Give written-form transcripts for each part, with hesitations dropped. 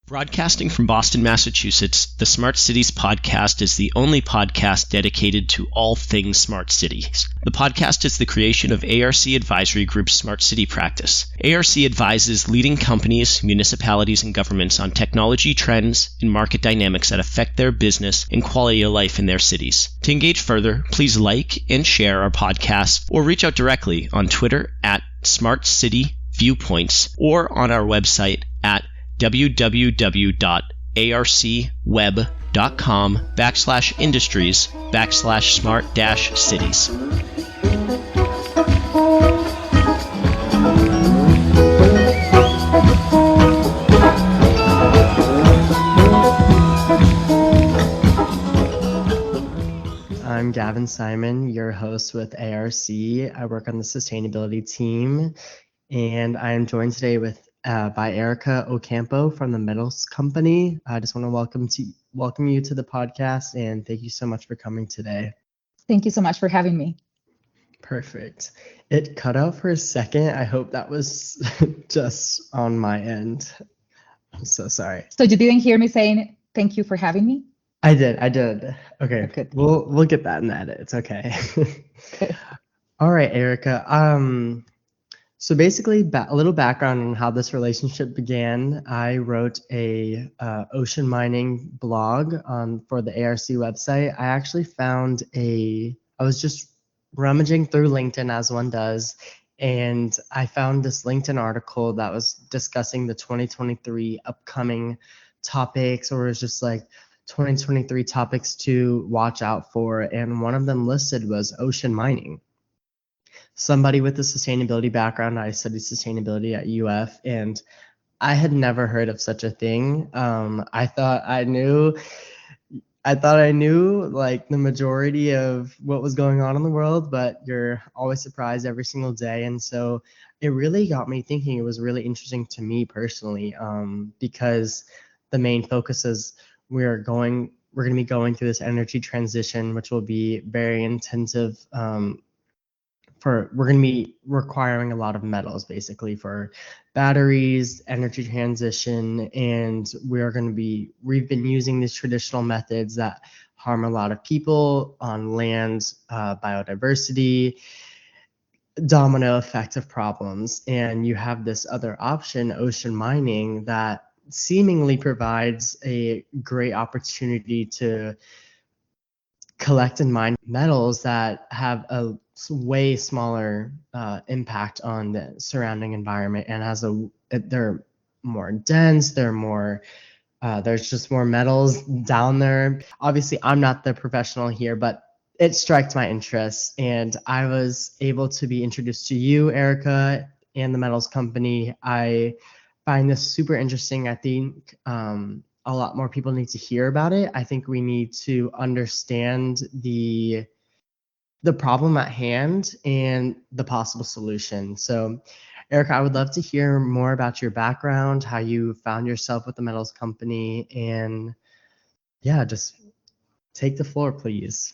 Broadcasting from Boston, Massachusetts, the Smart Cities podcast is the only podcast dedicated to all things smart cities. The podcast is the creation of ARC Advisory Group's Smart City practice. ARC advises leading companies, municipalities, and governments on technology trends and market dynamics that affect their business and quality of life in their cities. To engage further, please like and share our podcast or reach out directly on Twitter at Smart City Viewpoints or on our website at www.arcweb.com/industries/smart-cities. I'm Gavin Simon, your host with ARC. I work on the sustainability team, and I am joined today by Erica Ocampo from the Metals Company. I just want to welcome you to the podcast, and thank you so much for coming today. Thank you so much for having me. Perfect. It cut out for a second. I hope that was just on my end. I'm so sorry. So you didn't hear me saying thank you for having me? I did. Okay, good. We'll get that in the edit. It's okay. Good. All right, Erica. So basically, a little background on how this relationship began. I wrote a ocean mining blog for the ARC website. I actually I was just rummaging through LinkedIn as one does, and I found this LinkedIn article that was discussing the 2023 upcoming topics, or it was just like 2023 topics to watch out for, and one of them listed was ocean mining. Somebody with a sustainability background, I studied sustainability at UF, and I had never heard of such a thing. I thought I knew like the majority of what was going on in the world, but you're always surprised every single day. And so it really got me thinking. It was really interesting to me personally, because the main focus is we're going to be going through this energy transition, which will be very intensive. We're going to be requiring a lot of metals basically for batteries, energy transition, and we've been using these traditional methods that harm a lot of people on land, biodiversity, domino effect of problems. And you have this other option, ocean mining, that seemingly provides a great opportunity to collect and mine metals that have a way smaller impact on the surrounding environment, and they're more dense, there's just more metals down there. Obviously, I'm not the professional here, but it strikes my interest, and I was able to be introduced to you, Erica, and the Metals Company. I find this super interesting. I think a lot more people need to hear about it. I think we need to understand the problem at hand and the possible solution. So, Erica, I would love to hear more about your background, how you found yourself with the Metals Company, and yeah, just take the floor, please.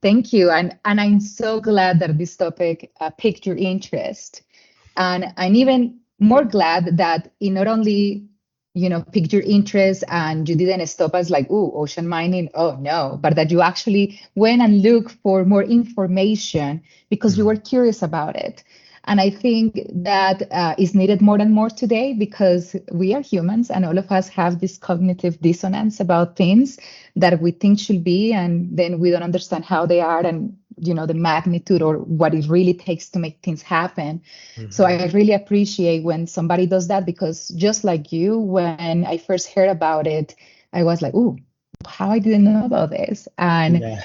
Thank you. And I'm so glad that this topic piqued your interest. And I'm even more glad that it not only piqued your interest and you didn't stop us like, ooh, ocean mining, oh no, but that you actually went and looked for more information because you were curious about it. And I think that is needed more and more today because we are humans and all of us have this cognitive dissonance about things that we think should be, and then we don't understand how they are and the magnitude or what it really takes to make things happen. Mm-hmm. So I really appreciate when somebody does that, because just like you, when I first heard about it, I was like, ooh, how I didn't know about this. And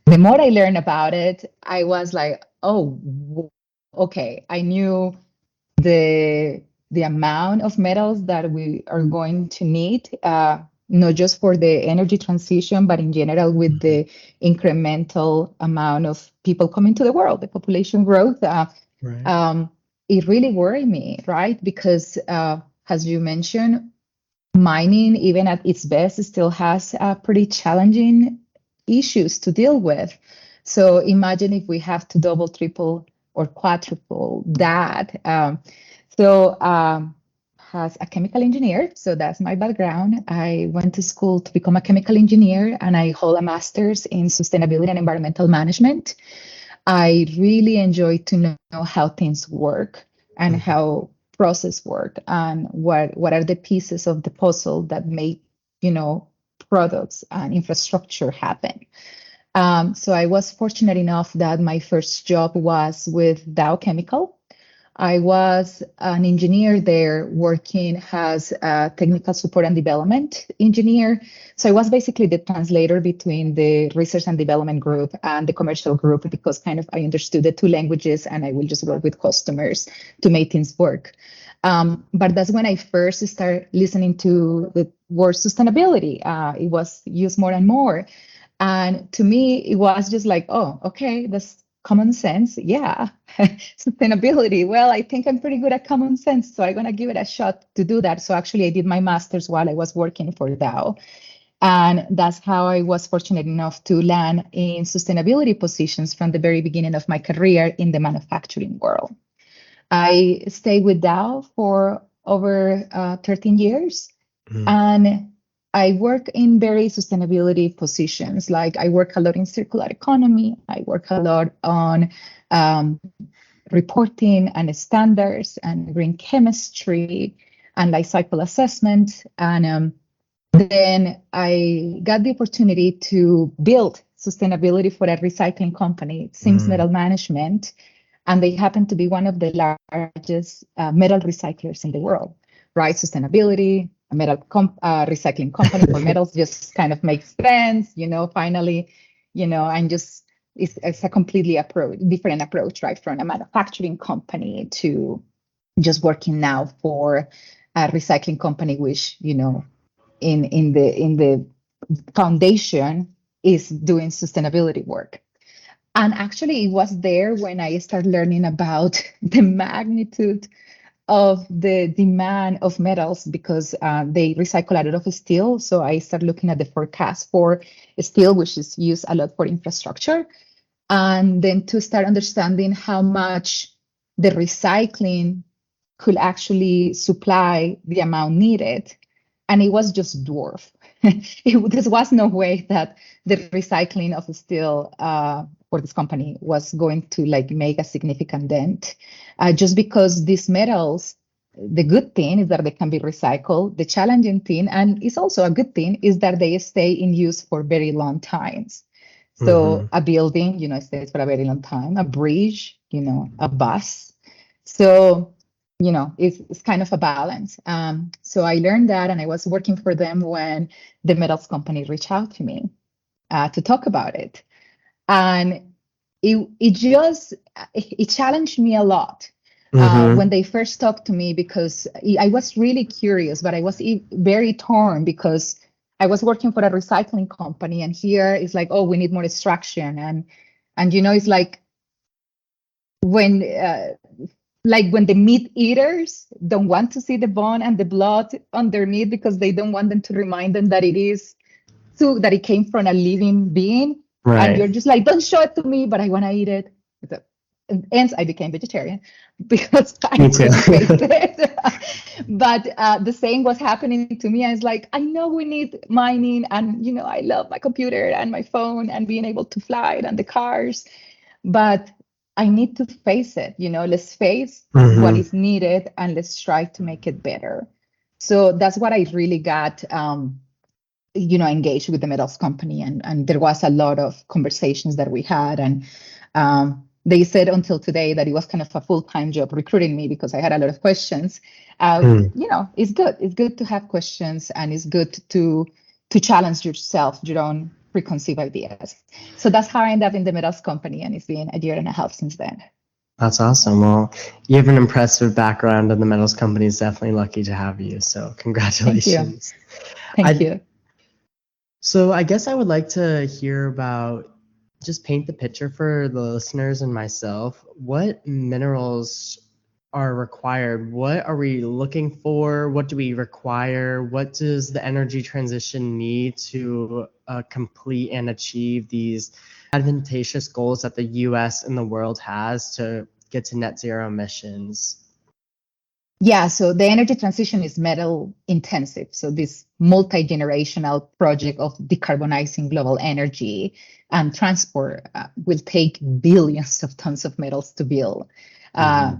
the more I learned about it, I was like, oh, okay, I knew the amount of metals that we are going to need, not just for the energy transition, but in general with the incremental amount of people coming to the world, the population growth. Right. It really worried me, right? Because as you mentioned, mining, even at its best, still has pretty challenging issues to deal with. So imagine if we have to double, triple, or quadruple that. as a chemical engineer. So that's my background. I went to school to become a chemical engineer, and I hold a master's in sustainability and environmental management. I really enjoy to know how things work and how process work, and what are the pieces of the puzzle that make, products and infrastructure happen. So I was fortunate enough that my first job was with Dow Chemical. I was an engineer there working as a technical support and development engineer. So I was basically the translator between the research and development group and the commercial group, because kind of I understood the two languages and I will just work with customers to make things work. But that's when I first started listening to the word sustainability. It was used more and more. And to me, it was just like, oh, okay, that's common sense. Yeah. Sustainability. Well, I think I'm pretty good at common sense, so I'm going to give it a shot to do that. So actually, I did my master's while I was working for Dow. And that's how I was fortunate enough to land in sustainability positions from the very beginning of my career in the manufacturing world. I stayed with Dow for over 13 years. And I work in very sustainability positions. Like I work a lot in circular economy. I work a lot on reporting and standards and green chemistry and life cycle assessment. And then I got the opportunity to build sustainability for a recycling company, Sims Metal Management. And they happen to be one of the largest metal recyclers in the world, right? Sustainability, a metal recycling company for metals just kind of makes sense, finally, and just it's a completely different approach, right? From a manufacturing company to just working now for a recycling company, which, in the foundation is doing sustainability work. And actually it was there when I started learning about the magnitude of the demand of metals, because they recycle a lot of steel. So I started looking at the forecast for steel, which is used a lot for infrastructure. And then to start understanding how much the recycling could actually supply the amount needed. And it was just dwarf. There was no way that the recycling of steel for this company was going to make a significant dent, just because these metals, the good thing is that they can be recycled. The challenging thing, and it's also a good thing, is that they stay in use for very long times. So a building, stays for a very long time, a bridge, a bus. So, it's kind of a balance. So I learned that, and I was working for them when the metals company reached out to me to talk about it. And it challenged me a lot when they first talked to me, because I was really curious, but I was very torn, because I was working for a recycling company, and here it's like, oh, we need more extraction, and it's like when the meat eaters don't want to see the bone and the blood underneath, because they don't want them to remind them that that it came from a living being. Right. And you're just like, don't show it to me, but I want to eat it. And I became vegetarian because I couldn't face it. But the same was happening to me. I was like, I know we need mining, and I love my computer and my phone and being able to fly it and the cars, but I need to face it. Let's face what is needed, and let's try to make it better. So that's what I really got engaged with the metals company, and there was a lot of conversations that we had, and they said until today that it was kind of a full-time job recruiting me, because I had a lot of questions. It's good to have questions, and it's good to challenge yourself, your own preconceived ideas. So that's how I ended up in the metals company, and it's been a year and a half since then. That's awesome. Well, you have an impressive background, and the metals company is definitely lucky to have you. So congratulations. Thank you. So I guess I would like to hear about, just paint the picture for the listeners and myself. What minerals are required? What are we looking for? What do we require? What does the energy transition need to complete and achieve these advantageous goals that the US and the world has to get to net zero emissions? Yeah, so the energy transition is metal intensive. So this multi-generational project of decarbonizing global energy and transport will take billions of tons of metals to build,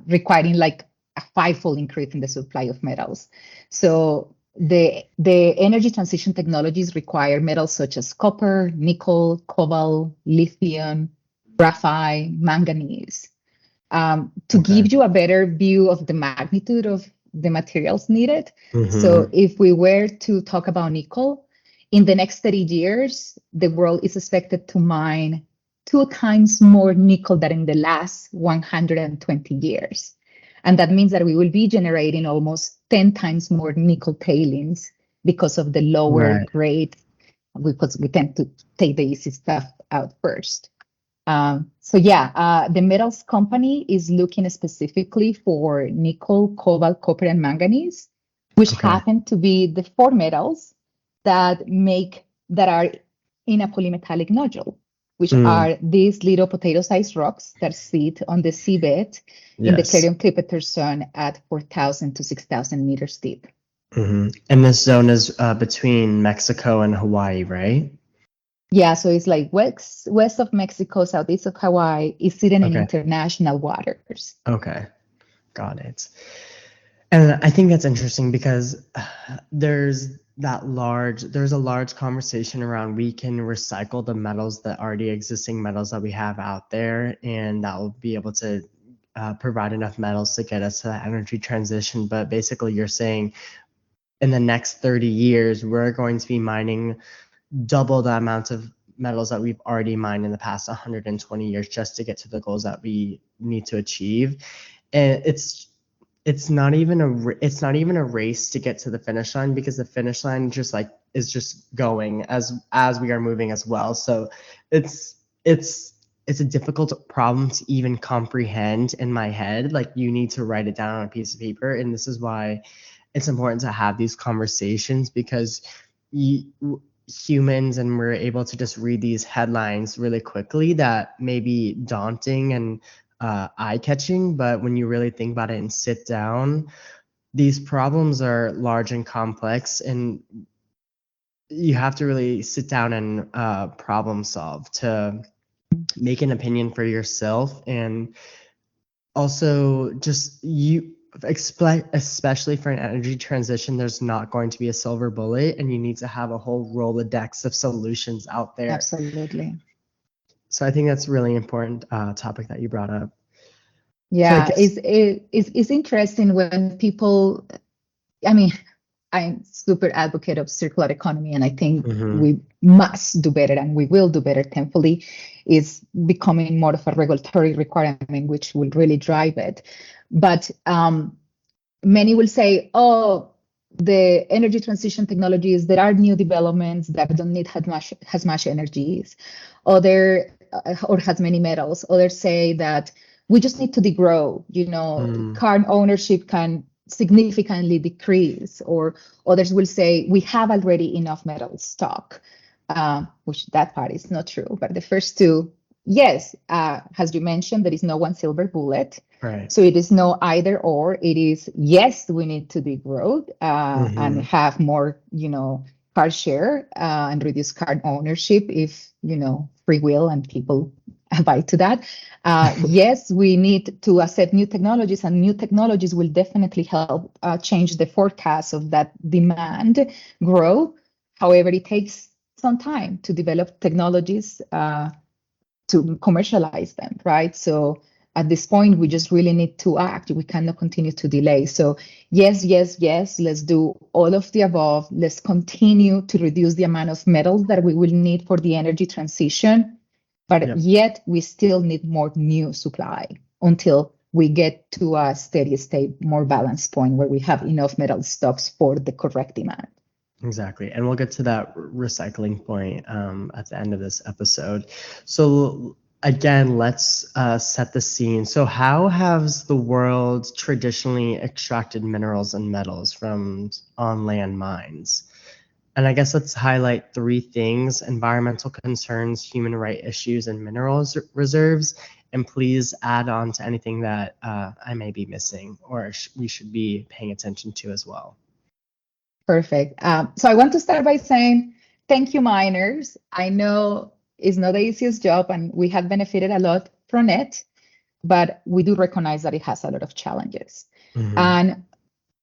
requiring like a fivefold increase in the supply of metals. So the energy transition technologies require metals such as copper, nickel, cobalt, lithium, graphite, manganese. To Okay. give you a better view of the magnitude of the materials needed. So Mm-hmm. if we were to talk about nickel, in the next 30 years, the world is expected to mine 2 times more nickel than in the last 120 years. And that means that we will be generating almost 10 times more nickel tailings because of the lower Right. grade, because we tend to take the easy stuff out first. The metals company is looking specifically for nickel, cobalt, copper, and manganese, which Okay. happen to be the four metals that are in a polymetallic nodule, which Mm, are these little potato-sized rocks that sit on the seabed in the yes. Clarion-Clipperton Zone at 4,000 to 6,000 meters deep. And this zone is between Mexico and Hawaii, right? Yeah, so it's like west of Mexico, southeast of Hawaii, is sitting in Okay. international waters. Okay. Got it. And I think that's interesting because there's a large conversation around we can recycle the metals, the already existing metals that we have out there, and that will be able to provide enough metals to get us to that energy transition. But basically, you're saying in the next 30 years, we're going to be mining double the amount of metals that we've already mined in the past 120 years just to get to the goals that we need to achieve. And it's not even a race to get to the finish line, because the finish line just like is just going as we are moving as well. So it's it's it's a difficult problem to even comprehend in my head. Like, you need to write it down on a piece of paper, and this is why it's important to have these conversations, because humans, and we're able to just read these headlines really quickly that may be daunting and eye-catching, but when you really think about it and sit down, these problems are large and complex, and you have to really sit down and problem solve to make an opinion for yourself. And also, just especially for an energy transition, there's not going to be a silver bullet, and you need to have a whole Rolodex of solutions out there. Absolutely. So I think that's a really important topic that you brought up. So I Yeah, guess. it's interesting when people, I mean, I'm super advocate of circular economy, and I think Mhm. we must do better, and we will do better. Thankfully, is becoming more of a regulatory requirement, which will really drive it. But many will say, "Oh, the energy transition technologies, there are new developments that don't need as much energies, or has many metals." Others say that we just need to degrow. Mm. Car ownership can significantly decrease, or others will say we have already enough metal stock, which that part is not true. But the first two, yes, as you mentioned, there is no one silver bullet. Right. So it is no either or. It is, yes, we need to degrow and have more, car share and reduce car ownership if, free will and people abide to that. Yes, we need to accept new technologies, and new technologies will definitely help change the forecast of that demand grow. However, it takes some time to develop technologies to commercialize them, right? So at this point, we just really need to act. We cannot continue to delay. So yes, yes, yes, let's do all of the above. Let's continue to reduce the amount of metals that we will need for the energy transition. But Yep. yet we still need more new supply until we get to a steady state, more balanced point where we have enough metal stocks for the correct demand. Exactly. And we'll get to that recycling point at the end of this episode. So, again, let's set the scene. So, how has the world traditionally extracted minerals and metals from on land mines? And I guess let's highlight three things: environmental concerns, human rights issues, and minerals reserves. And please add on to anything that I may be missing or we should be paying attention to as well. Perfect. So I want to start by saying thank you, miners. I know it's not the easiest job and we have benefited a lot from it, but we do recognize that it has a lot of challenges. Mm-hmm. And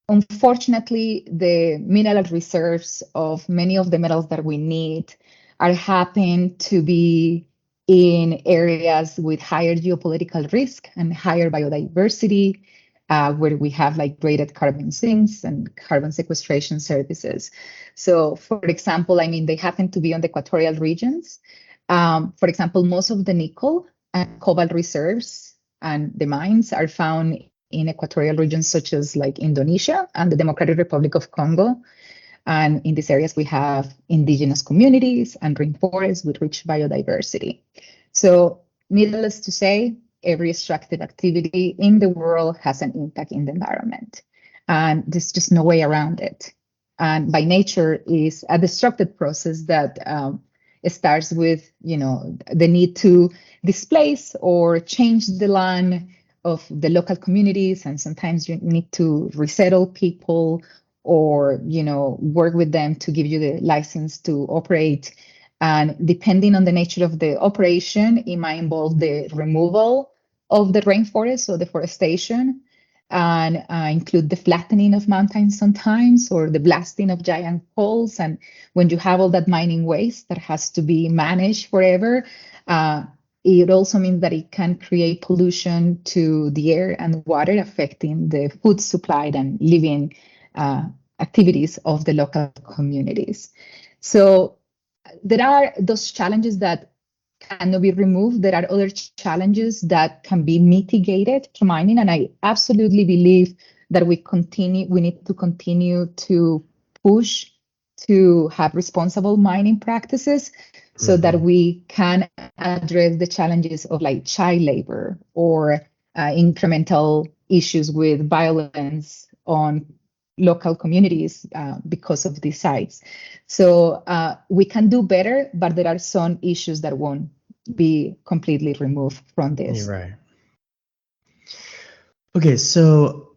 unfortunately, the mineral reserves of many of the metals that we need are happen to be in areas with higher geopolitical risk and higher biodiversity, where we have like braided carbon sinks and carbon sequestration services. So, for example, I mean, they happen to be on the equatorial regions. For example, most of the nickel and cobalt reserves and the mines are found in equatorial regions such as like Indonesia and the Democratic Republic of Congo. And in these areas, we have indigenous communities and rainforests with rich biodiversity. So needless to say, every extractive activity in the world has an impact in the environment. And there's just no way around it. And by nature is a destructive process that starts with, the need to displace or change the land of the local communities. And sometimes you need to resettle people or, work with them to give you the license to operate. And depending on the nature of the operation, it might involve the removal of the rainforest or deforestation and include the flattening of mountains sometimes or the blasting of giant poles. And when you have all that mining waste that has to be managed forever, it also means that it can create pollution to the air and water, affecting the food supply and living activities of the local communities. So there are those challenges that cannot be removed. There are other challenges that can be mitigated through mining. And I absolutely believe that we need to continue to push to have responsible mining practices so that we can address the challenges of like child labor or incremental issues with violence on local communities because of these sites. So we can do better, but there are some issues that won't be completely removed from this. You're right. Okay, so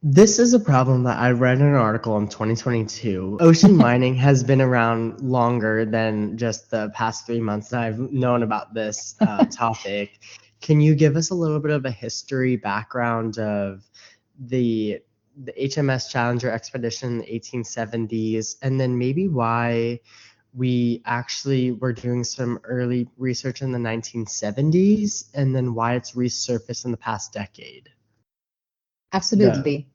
this is a problem that I read in an article in 2022. Ocean mining has been around longer than just the past 3 months that I've known about this topic. Can you give us a little bit of a history background of the HMS Challenger expedition in the 1870s, and then maybe why we actually were doing some early research in the 1970s, and then why it's resurfaced in the past decade? Absolutely.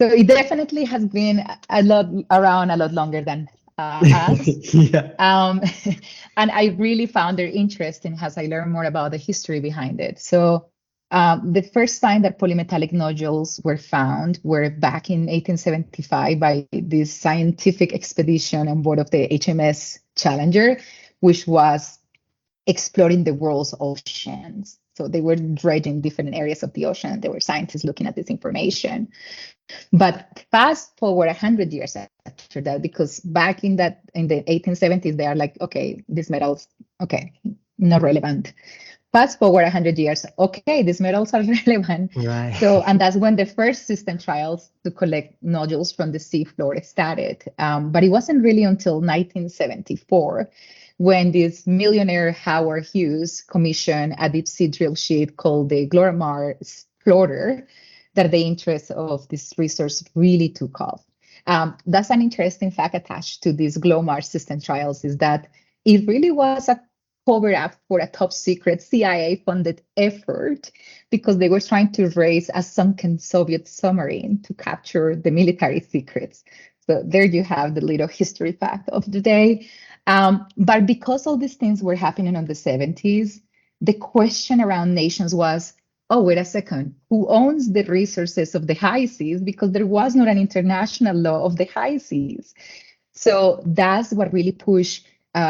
So it definitely has been around a lot longer than us. Yeah. And I really found it interesting as I learned more about the history behind it. So the first time that polymetallic nodules were found were back in 1875 by this scientific expedition on board of the HMS Challenger, which was exploring the world's oceans. So they were dredging different areas of the ocean. There were scientists looking at this information. But fast forward 100 years after that, because back in the 1870s, they are like, okay, these metals, okay, not relevant. Fast forward 100 years, okay, these metals are relevant. Right. So, and that's when the first system trials to collect nodules from the seafloor started. But it wasn't really until 1974 when this millionaire Howard Hughes commissioned a deep sea drill ship called the Glomar Explorer that the interest of this resource really took off. That's an interesting fact attached to these Glomar system trials, is that it really was a cover up for a top secret CIA funded effort because they were trying to raise a sunken Soviet submarine to capture the military secrets. So there you have the little history fact of the day. But because all these things were happening in the 70s, the question around nations was, oh, wait a second, who owns the resources of the high seas? Because there was not an international law of the high seas. So that's what really pushed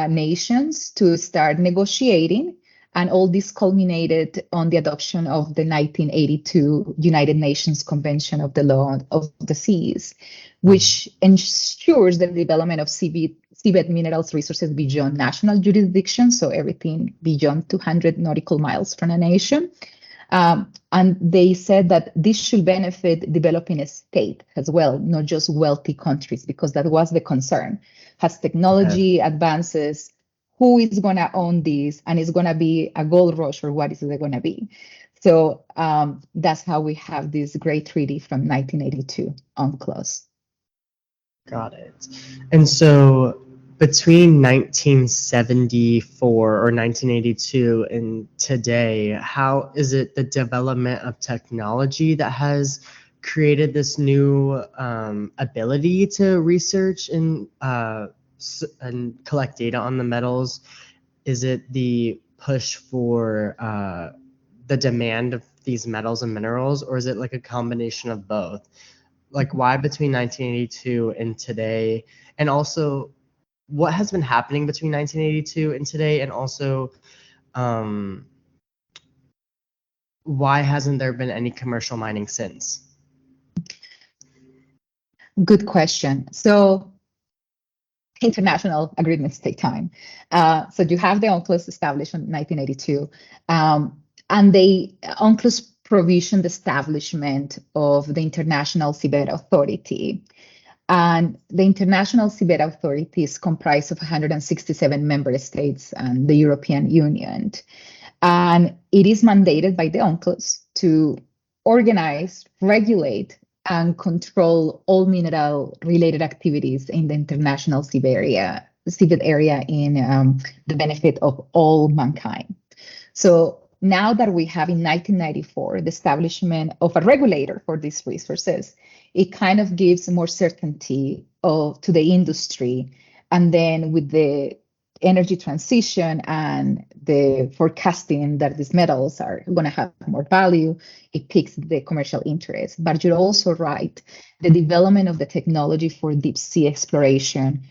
nations to start negotiating And all this culminated on the adoption of the 1982 United Nations Convention of the Law of the Seas, which ensures the development of seabed minerals resources beyond national jurisdiction, so everything beyond 200 nautical miles from a nation. And they said that this should benefit developing states as well, not just wealthy countries, because that was the concern. As technology advances, who is going to own this? And it's going to be a gold rush, or what is it going to be? So that's how we have this great treaty from 1982, UNCLOS. Got it. And so between 1974 or 1982 and today, how is it the development of technology that has created this new ability to research and collect data on the metals? Is it the push for the demand of these metals and minerals, or is it like a combination of both? Like, why between 1982 and today? And also, what has been happening between 1982 and today? And also, why hasn't there been any commercial mining since? Good question. So international agreements take time. So you have the UNCLOS established in 1982, and UNCLOS provisioned the establishment of the International Seabed Authority. And the International Seabed Authority is comprised of 167 member states and the European Union. And it is mandated by the UNCLOS to organize, regulate, and control all mineral-related activities in the international seabed area in the benefit of all mankind. So now that we have in 1994 the establishment of a regulator for these resources, it kind of gives more certainty to the industry. And then with the energy transition and the forecasting that these metals are going to have more value, it piques the commercial interest. But you're also right, the development of the technology for deep sea exploration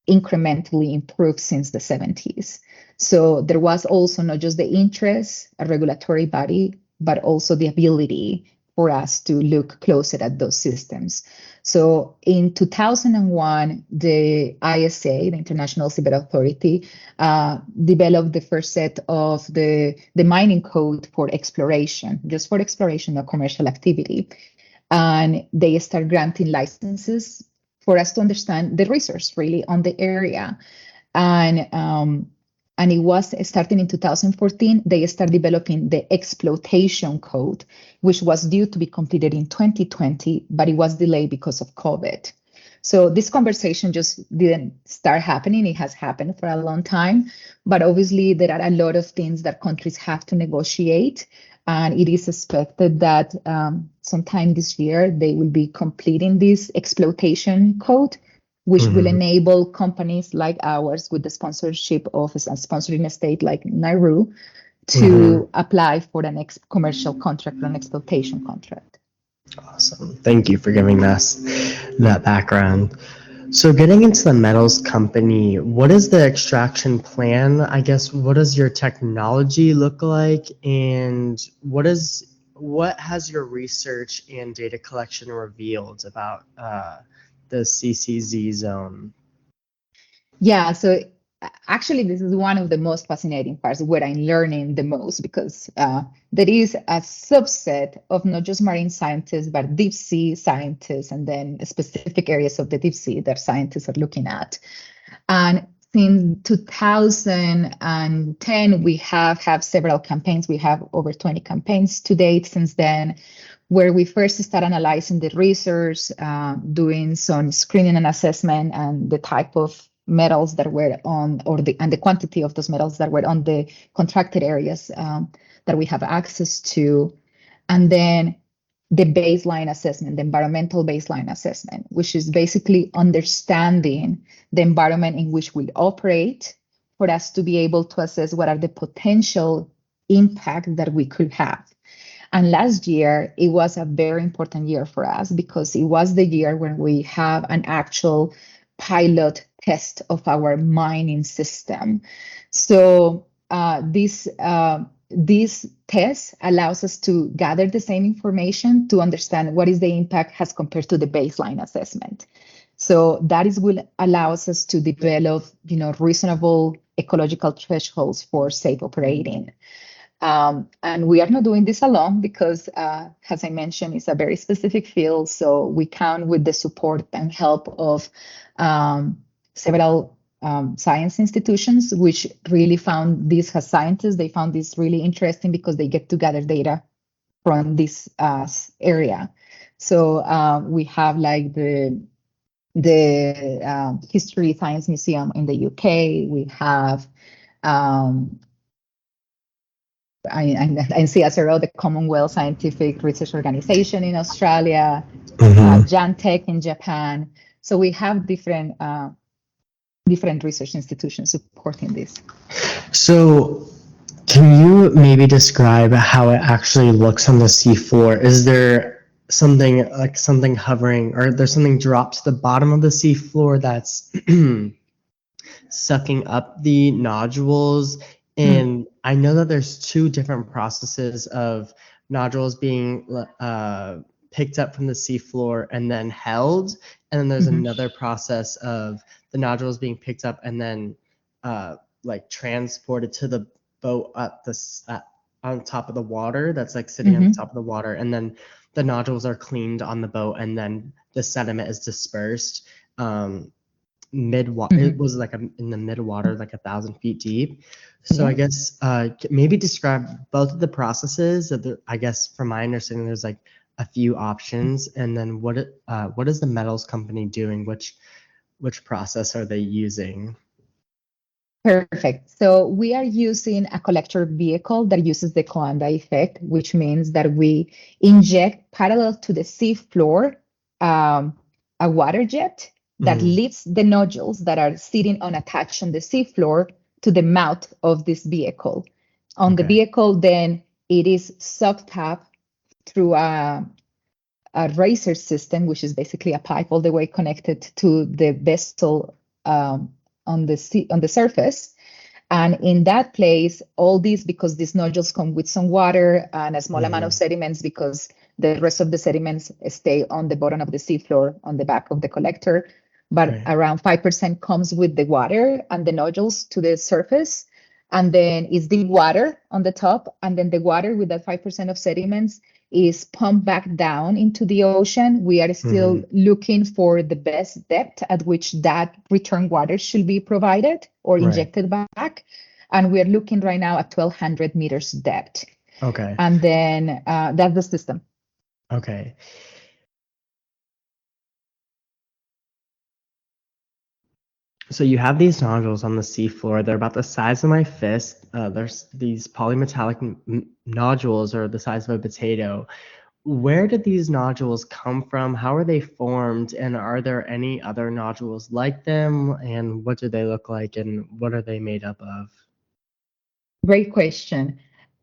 incrementally improved since the 70s. So there was also not just the interest, a regulatory body, but also the ability for us to look closer at those systems. So in 2001, the ISA, the International Seabed Authority, developed the first set of the mining code for exploration, just for exploration, not commercial activity. And they start granting licenses for us to understand the resource really on the area. And it was starting in 2014, they started developing the exploitation code, which was due to be completed in 2020, but it was delayed because of COVID. So this conversation just didn't start happening. It has happened for a long time, but obviously there are a lot of things that countries have to negotiate. And it is expected that sometime this year, they will be completing this exploitation code, which will enable companies like ours with the sponsorship of a sponsoring state like Nauru to apply for the next commercial contract or an exploitation contract. Awesome. Thank you for giving us that background. So getting into the metals company, what is the extraction plan? I guess, what does your technology look like? And what has your research and data collection revealed about the CCZ zone? Yeah, so actually this is one of the most fascinating parts where I'm learning the most, because there is a subset of not just marine scientists, but deep sea scientists, and then specific areas of the deep sea that scientists are looking at. And since 2010, we have several campaigns. We have over 20 campaigns to date since then, where we first start analyzing the research, doing some screening and assessment and the type of metals that were on, and the quantity of those metals that were on the contracted areas that we have access to. And then the baseline assessment, the environmental baseline assessment, which is basically understanding the environment in which we operate for us to be able to assess what are the potential impacts that we could have. And last year, it was a very important year for us because it was the year when we have an actual pilot test of our mining system. So this test allows us to gather the same information to understand what is the impact as compared to the baseline assessment. So that is will allows us to develop, reasonable ecological thresholds for safe operating. And we are not doing this alone because, as I mentioned, it's a very specific field. So we count with the support and help of several science institutions, which really found this as scientists. They found this really interesting because they get to gather data from this area. So we have like the History Science Museum in the UK. We have CSIRO, the Commonwealth Scientific Research Organization in Australia, Jantech in Japan. So we have different research institutions supporting this. So can you maybe describe how it actually looks on the seafloor? Is there something hovering, or there's something dropped to the bottom of the seafloor that's sucking up the nodules? And I know that there's two different processes of nodules being picked up from the seafloor and then held, and then there's another process of the nodules being picked up and then like transported to the boat on top of the water that's like sitting on top of the water, and then the nodules are cleaned on the boat, and then the sediment is dispersed mid-water. It was like in the mid-water, like 1,000 feet deep. So I guess maybe describe both of the processes. I guess from my understanding, there's like a few options, and then what is the metals company doing? Which process are they using? Perfect. So we are using a collector vehicle that uses the Coanda effect, which means that we inject parallel to the seafloor a water jet that lifts the nodules that are sitting unattached on the seafloor to the mouth of this vehicle. On the vehicle, then it is sucked up through a riser system, which is basically a pipe all the way connected to the vessel on the surface. And in that place, all these, because these nodules come with some water and a small amount of sediments, because the rest of the sediments stay on the bottom of the seafloor on the back of the collector, but around 5% comes with the water and the nodules to the surface. And then is the water on the top, and then the water with that 5% of sediments is pumped back down into the ocean. We are still looking for the best depth at which that return water should be provided or injected back. And we're looking right now at 1,200 meters depth. Okay. And then that's the system. Okay. So you have these nodules on the seafloor. They're about the size of my fist. There's these polymetallic nodules are the size of a potato. Where did these nodules come from? How are they formed? And are there any other nodules like them? And what do they look like? And what are they made up of? Great question.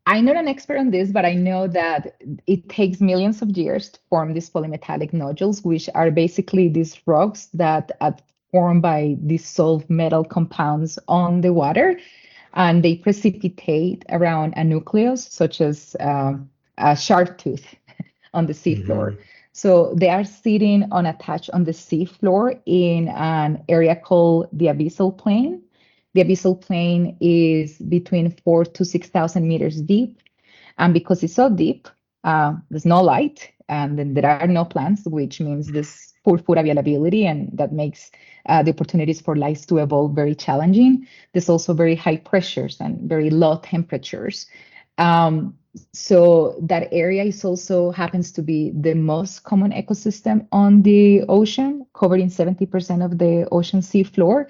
I'm not an expert on this, but I know that it takes millions of years to form these polymetallic nodules, which are basically these rocks that are formed by dissolved metal compounds on the water, and they precipitate around a nucleus, such as a shark tooth on the seafloor. So they are sitting unattached on the seafloor in an area called the abyssal plain. The abyssal plain is between 4,000 to 6,000 meters deep. And because it's so deep, there's no light, and then there are no plants, which means this poor food availability, and that makes the opportunities for life to evolve very challenging. There's also very high pressures and very low temperatures. So that area is also happens to be the most common ecosystem on the ocean, covering 70% of the ocean seafloor.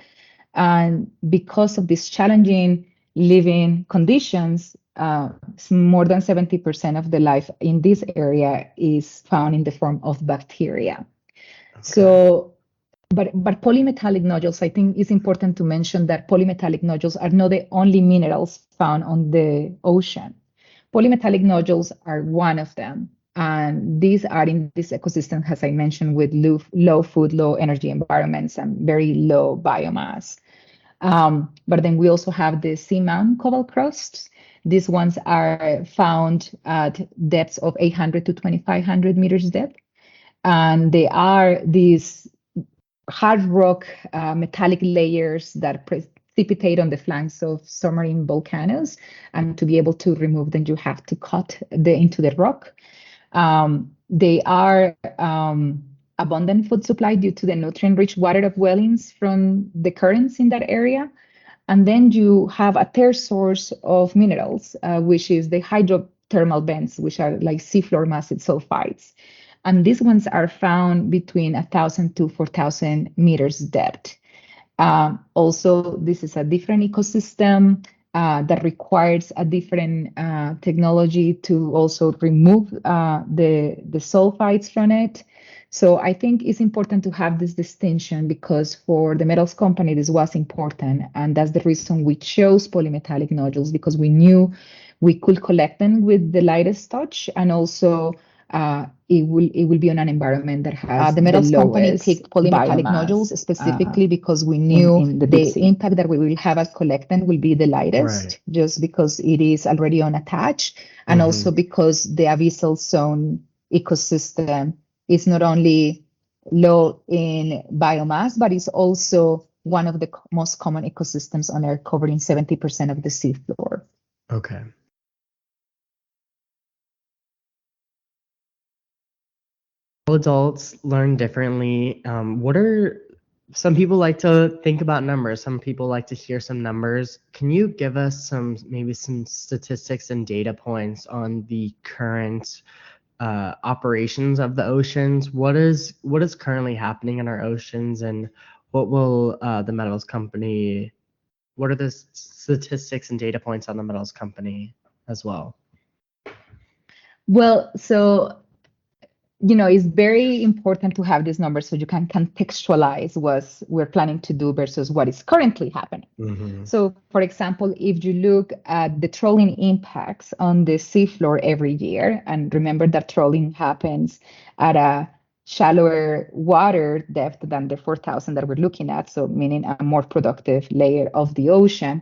And because of these challenging living conditions, more than 70% of the life in this area is found in the form of bacteria. So, but polymetallic nodules, I think it's important to mention that polymetallic nodules are not the only minerals found on the ocean. Polymetallic nodules are one of them. And these are in this ecosystem, as I mentioned, with low food, low energy environments and very low biomass. But then we also have the seamount cobalt crusts. These ones are found at depths of 800 to 2,500 meters depth. And they are these hard rock metallic layers that precipitate on the flanks of submarine volcanoes. And to be able to remove them, you have to cut into the rock. They are abundant food supply due to the nutrient-rich water of wellings from the currents in that area. And then you have a third source of minerals, which is the hydrothermal vents, which are like seafloor massive sulfides. And these ones are found between 1,000 to 4,000 meters depth. Also, this is a different ecosystem that requires a different technology to also remove the sulfides from it. So I think it's important to have this distinction because for the metals company, this was important. And that's the reason we chose polymetallic nodules, because we knew we could collect them with the lightest touch, and also it will be on an environment that has the metals company picked polymetallic nodules specifically because we knew the impact that we will have as collecting will be the lightest, just because it is already unattached, and also because the abyssal zone ecosystem is not only low in biomass, but it's also one of the most common ecosystems on Earth, covering 70% of the seafloor. Okay. All adults learn differently. Some people like to think about numbers. Some people like to hear some numbers. Can you give us maybe some statistics and data points on the current operations of the oceans? What is currently happening in our oceans, and what will the metals company? What are the statistics and data points on the metals company as well? Well, so it's very important to have these numbers so you can contextualize what we're planning to do versus what is currently happening. Mm-hmm. So, for example, if you look at the trawling impacts on the seafloor every year, and remember that trawling happens at a shallower water depth than the 4,000 that we're looking at, so meaning a more productive layer of the ocean,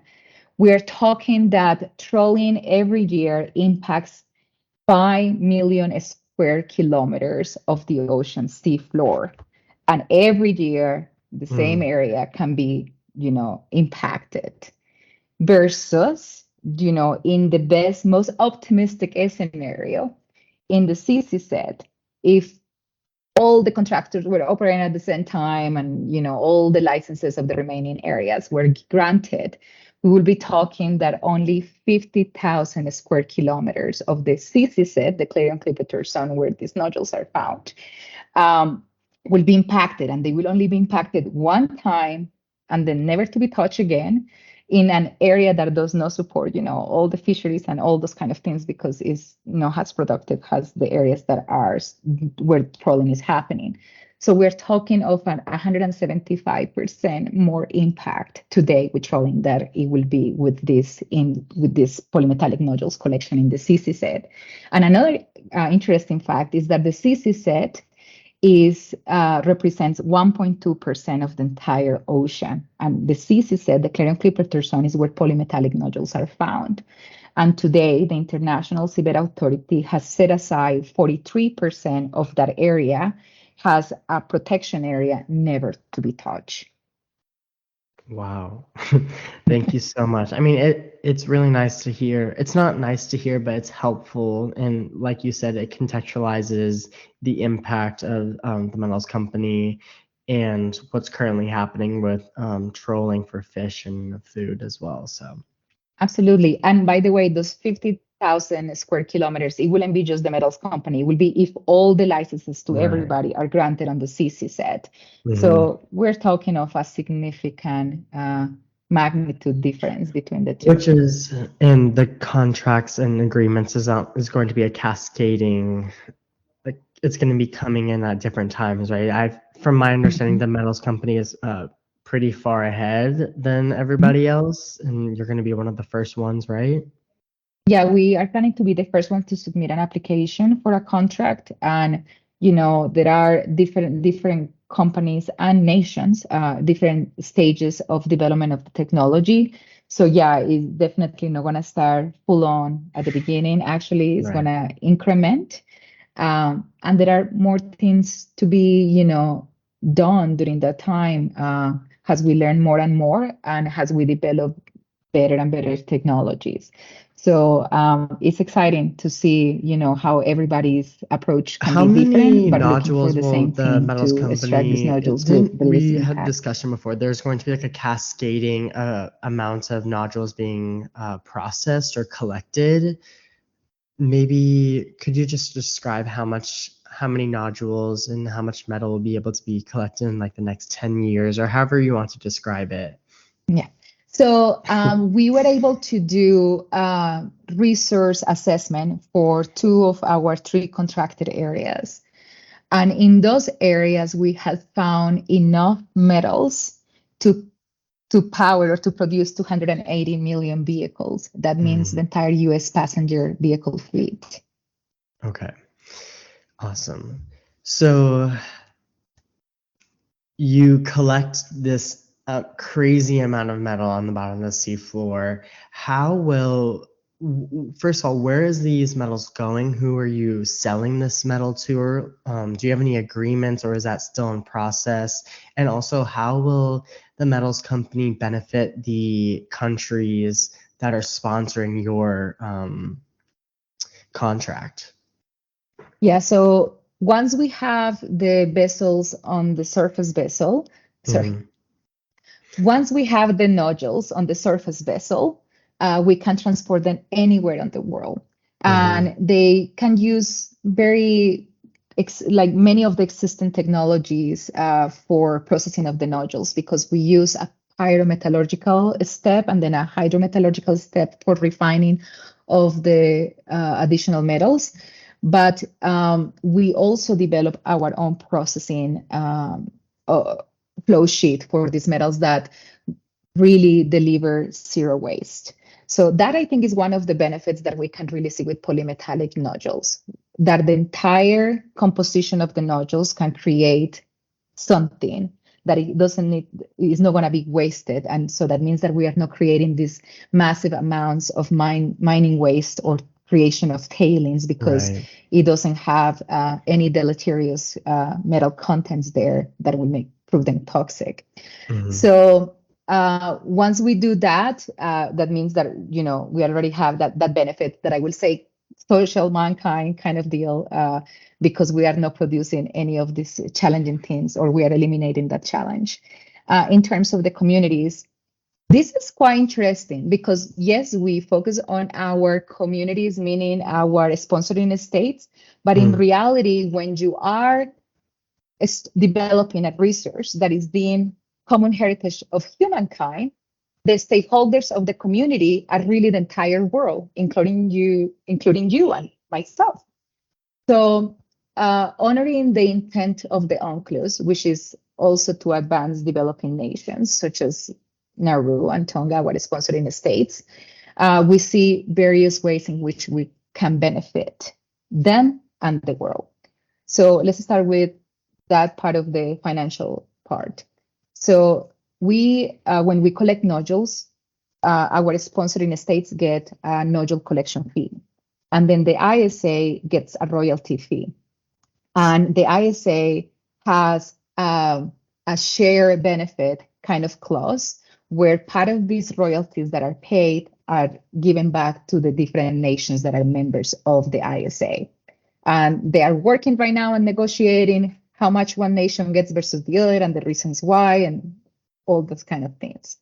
we're talking that trawling every year impacts 5 million square kilometers of the ocean seafloor. And every year, the same area can be, impacted. Versus, in the best, most optimistic scenario, in the CCZ, if all the contractors were operating at the same time and, all the licenses of the remaining areas were granted, we will be talking that only 50,000 square kilometers of the CCZ, the Clarion-Clipperton Zone where these nodules are found, will be impacted, and they will only be impacted one time and then never to be touched again in an area that does not support, all the fisheries and all those kind of things, because it's not as productive as the areas that are where trawling is happening. So we're talking of an 175% more impact today with trawling that it will be with this polymetallic nodules collection in the CCZ. And another interesting fact is that the CCZ represents 1.2% of the entire ocean, and the CCZ, the Clarion-Clipperton Zone, is where polymetallic nodules are found. And today, the International Seabed Authority has set aside 43% of that area has a protection area never to be touched. Wow. Thank you so much. I mean, it's really nice to hear. It's not nice to hear, but it's helpful. And like you said, it contextualizes the impact of the metals company and what's currently happening with trolling for fish and food as well. So absolutely. And by the way, those 50,000 square kilometers, it wouldn't be just the metals company. It will be if all the licenses to everybody are granted on the CCZ. Mm-hmm. So we're talking of a significant magnitude difference between the two. Which is in the contracts and agreements is going to be a cascading, like it's going to be coming in at different times, right? From my understanding, the metals company is pretty far ahead than everybody else, and you're going to be one of the first ones, right? Yeah, we are planning to be the first one to submit an application for a contract, and there are different companies and nations, different stages of development of the technology. So yeah, it's definitely not going to start full on at the beginning. Actually, it's going to increment. And there are more things to be, done during that time as we learn more and more and as we develop better and better technologies. So it's exciting to see, how everybody's approach can be different, but looking for the same thing to extract these nodules. We had discussion before. There's going to be like a cascading amount of nodules being processed or collected. Maybe could you just describe how many nodules and how much metal will be able to be collected in like the next 10 years or however you want to describe it? Yeah. So we were able to do resource assessment for 2 of our 3 contracted areas. And in those areas, we had found enough metals to power or to produce 280 million vehicles. That means the entire US passenger vehicle fleet. Okay. Awesome. So you collect this crazy amount of metal on the bottom of the seafloor. First of all, where is these metals going? Who are you selling this metal to? Or, do you have any agreements, or is that still in process? And also, how will the metals company benefit the countries that are sponsoring your contract? Yeah, so once we have the vessels on the surface vessel, once we have the nodules on the surface vessel, we can transport them anywhere in the world. And they can use like many of the existing technologies for processing of the nodules, because we use a pyrometallurgical step and then a hydrometallurgical step for refining of the additional metals. But we also develop our own processing flow sheet for these metals that really deliver zero waste. So that, I think, is one of the benefits that we can really see with polymetallic nodules, that the entire composition of the nodules can create something that is not going to be wasted. And so that means that we are not creating these massive amounts of mining waste or creation of tailings, because it doesn't have any deleterious metal contents there that will prove them toxic. So once we do that, that means that, we already have that benefit that I will say social mankind kind of deal, because we are not producing any of these challenging things, or we are eliminating that challenge. In terms of the communities, this is quite interesting because, yes, we focus on our communities, meaning our sponsoring states. But in reality, when you are developing a resource that is the common heritage of humankind, the stakeholders of the community are really the entire world, including you and myself. So honoring the intent of the UNCLOS, which is also to advance developing nations such as Nauru and Tonga, our sponsoring states, we see various ways in which we can benefit them and the world. So let's start with that part of the financial part. So when we collect nodules, our sponsoring states get a nodule collection fee, and then the ISA gets a royalty fee. And the ISA has a share benefit kind of clause, where part of these royalties that are paid are given back to the different nations that are members of the ISA. And they are working right now and negotiating how much one nation gets versus the other and the reasons why and all those kind of things.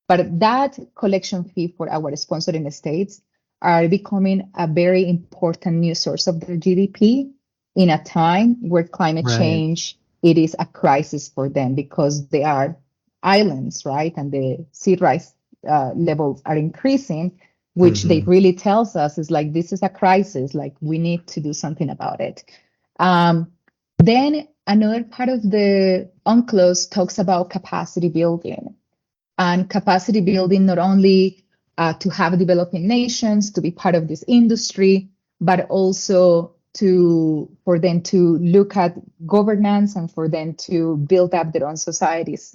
But that collection fee for our sponsoring states are becoming a very important new source of their GDP in a time where climate change, it is a crisis for them, because they are islands, right? And the sea rise levels are increasing, which they really tells us is like, this is a crisis, like we need to do something about it. Then another part of the UNCLOS talks about capacity building, and capacity building not only to have developing nations to be part of this industry, but also for them to look at governance and for them to build up their own societies.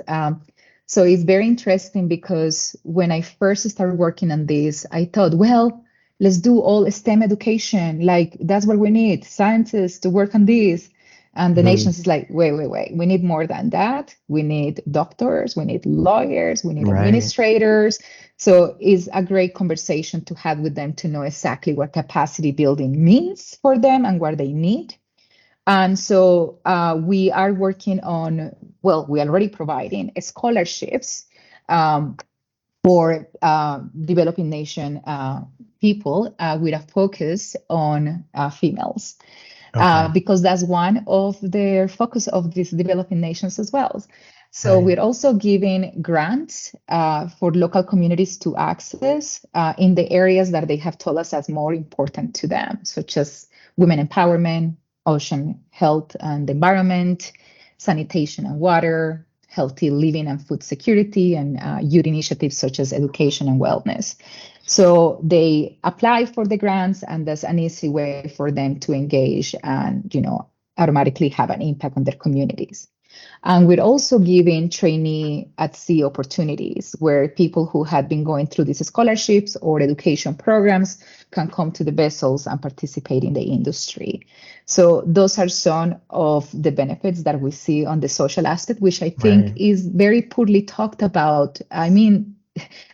So it's very interesting because when I first started working on this, I thought, well, let's do all STEM education. Like that's what we need, scientists to work on this. And the nations is like, wait, we need more than that. We need doctors, we need lawyers, we need administrators. So it's a great conversation to have with them to know exactly what capacity building means for them and what they need. And so we are working on, well, we are already providing scholarships for developing nation people with a focus on females. Because that's one of the focus of these developing nations as well. So we're also giving grants for local communities to access in the areas that they have told us as more important to them, such as women empowerment, ocean health and environment, sanitation and water, healthy living and food security, and youth initiatives such as education and wellness. So they apply for the grants, and that's an easy way for them to engage and, automatically have an impact on their communities. And we're also giving trainee at sea opportunities where people who had been going through these scholarships or education programs can come to the vessels and participate in the industry. So those are some of the benefits that we see on the social aspect, which I think is very poorly talked about. I mean,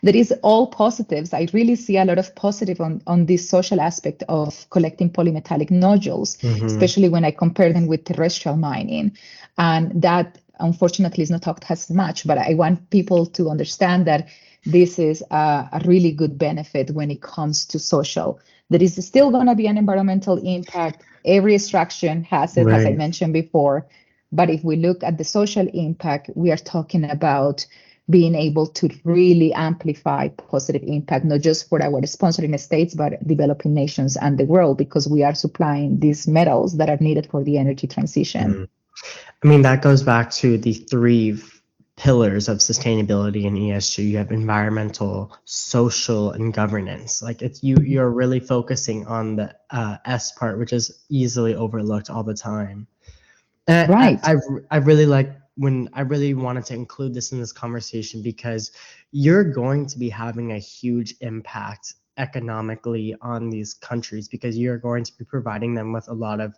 there is all positives. I really see a lot of positive on this social aspect of collecting polymetallic nodules, especially when I compare them with terrestrial mining. And that, unfortunately, is not talked as much, but I want people to understand that this is a really good benefit when it comes to social. There is still going to be an environmental impact. Every extraction has it, as I mentioned before. But if we look at the social impact, we are talking about being able to really amplify positive impact, not just for our sponsoring states, but developing nations and the world, because we are supplying these metals that are needed for the energy transition. I mean, that goes back to the three pillars of sustainability and ESG. You have environmental, social, and governance. Like you're really focusing on the S part, which is easily overlooked all the time. And I really like when I really wanted to include this in this conversation because you're going to be having a huge impact economically on these countries because you're going to be providing them with a lot of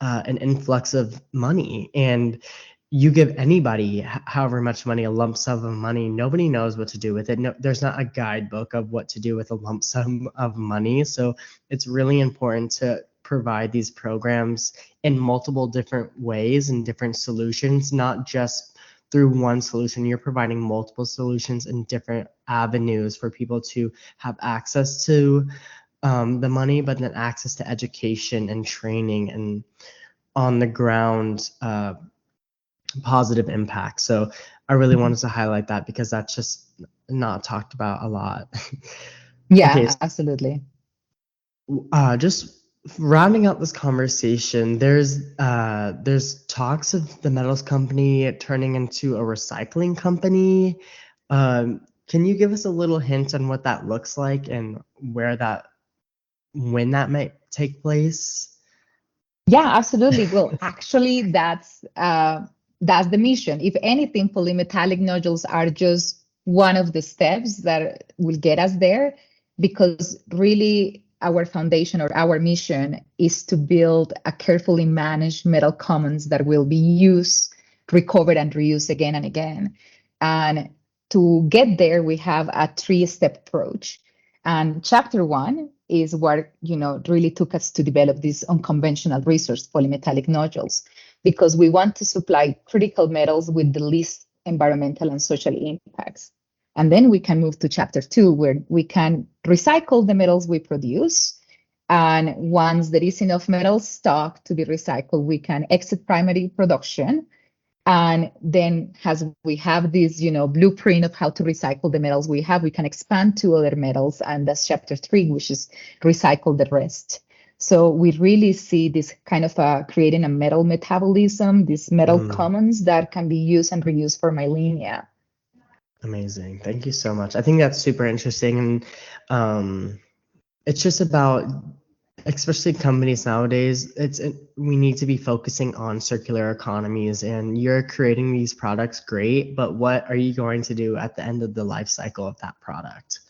an influx of money. And you give anybody however much money, a lump sum of money, nobody knows what to do with it. No, there's not a guidebook of what to do with a lump sum of money. So it's really important to provide these programs in multiple different ways and different solutions, not just through one solution. You're providing multiple solutions and different avenues for people to have access to the money, but then access to education and training and on the ground positive impact. So I really wanted to highlight that because that's just not talked about a lot. Yeah, absolutely. Just rounding out this conversation, there's talks of the metals company turning into a recycling company. Can you give us a little hint on what that looks like and when that might take place? Yeah, absolutely. Well, actually, that's the mission. If anything, polymetallic nodules are just one of the steps that will get us there, because really our foundation or our mission is to build a carefully managed metal commons that will be used, recovered, and reused again and again. And to get there, we have a 3-step approach. And chapter 1 is what really took us to develop this unconventional resource, polymetallic nodules, because we want to supply critical metals with the least environmental and social impacts. And then we can move to chapter 2, where we can recycle the metals we produce. And once there is enough metal stock to be recycled, we can exit primary production. And then as we have this, blueprint of how to recycle the metals we have, we can expand to other metals. And that's chapter 3, which is recycle the rest. So we really see this kind of creating a metal metabolism, these metal commons that can be used and reused for millennia. Amazing. Thank you so much. I think that's super interesting. And it's just about especially companies nowadays, we need to be focusing on circular economies, and you're creating these products, great, but what are you going to do at the end of the life cycle of that product?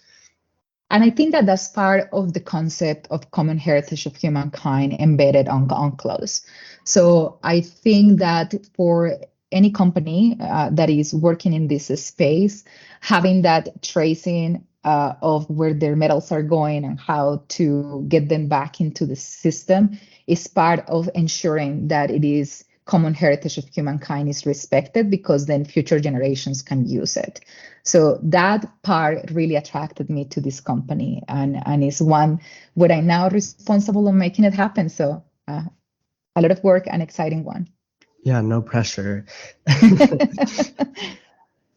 And I think that that's part of the concept of common heritage of humankind embedded on UNCLOS. So I think that for any company that is working in this space, having that tracing of where their metals are going and how to get them back into the system is part of ensuring that it is common heritage of humankind is respected, because then future generations can use it. So that part really attracted me to this company, and is one where I'm now responsible of making it happen. So a lot of work and exciting one. Yeah, no pressure.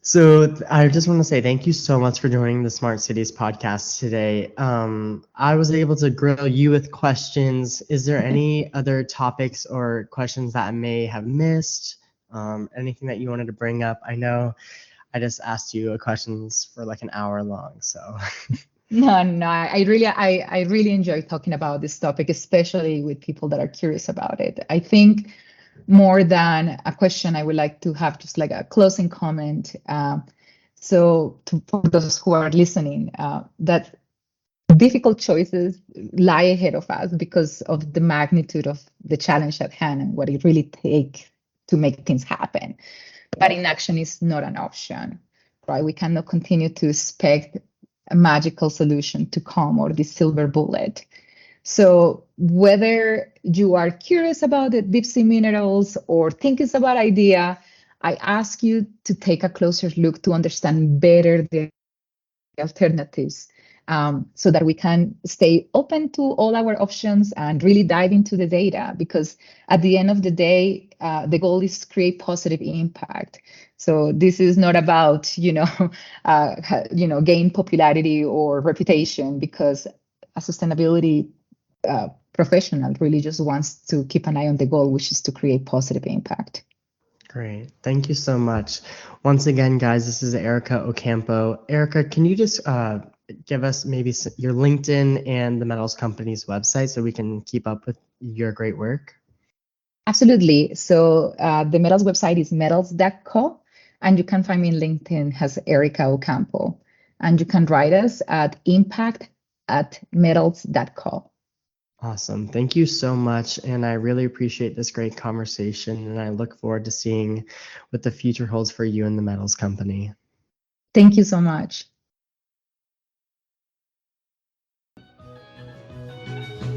So I just want to say thank you so much for joining the Smart Cities podcast today. I was able to grill you with questions. Is there any other topics or questions that I may have missed? Anything that you wanted to bring up? I know I just asked you questions for like an hour long, so. No, I really enjoy talking about this topic, especially with people that are curious about it. I think more than a question, I would like to have just like a closing comment. For those who are listening, that difficult choices lie ahead of us because of the magnitude of the challenge at hand and what it really takes to make things happen. But inaction is not an option, right? We cannot continue to expect a magical solution to come or the silver bullet. So whether you are curious about the deep sea minerals or think it's a bad idea, I ask you to take a closer look to understand better the alternatives, so that we can stay open to all our options and really dive into the data, because at the end of the day, the goal is to create positive impact. So this is not about, gain popularity or reputation, because a sustainability professional really just wants to keep an eye on the goal, which is to create positive impact. Great. Thank you so much. Once again, guys, this is Erica Ocampo. Erica, can you just give us maybe your LinkedIn and the Metals Company's website so we can keep up with your great work? Absolutely. So the Metals website is metals.co, and you can find me on LinkedIn as Erica Ocampo. And you can write us at impact@metals.co. Awesome. Thank you so much. And I really appreciate this great conversation. And I look forward to seeing what the future holds for you and the Metals Company. Thank you so much.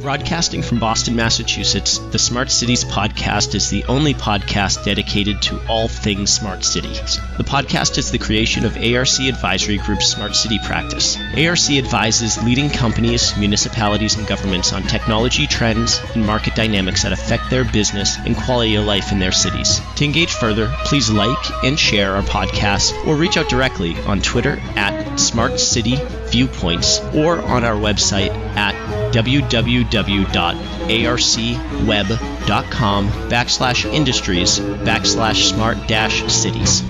Broadcasting from Boston, Massachusetts, the Smart Cities podcast is the only podcast dedicated to all things smart cities. The podcast is the creation of ARC Advisory Group's Smart City practice. ARC advises leading companies, municipalities, and governments on technology trends and market dynamics that affect their business and quality of life in their cities. To engage further, please like and share our podcast, or reach out directly on Twitter at Smart City Viewpoints, or on our website at www.arcweb.com/industries/smart-cities.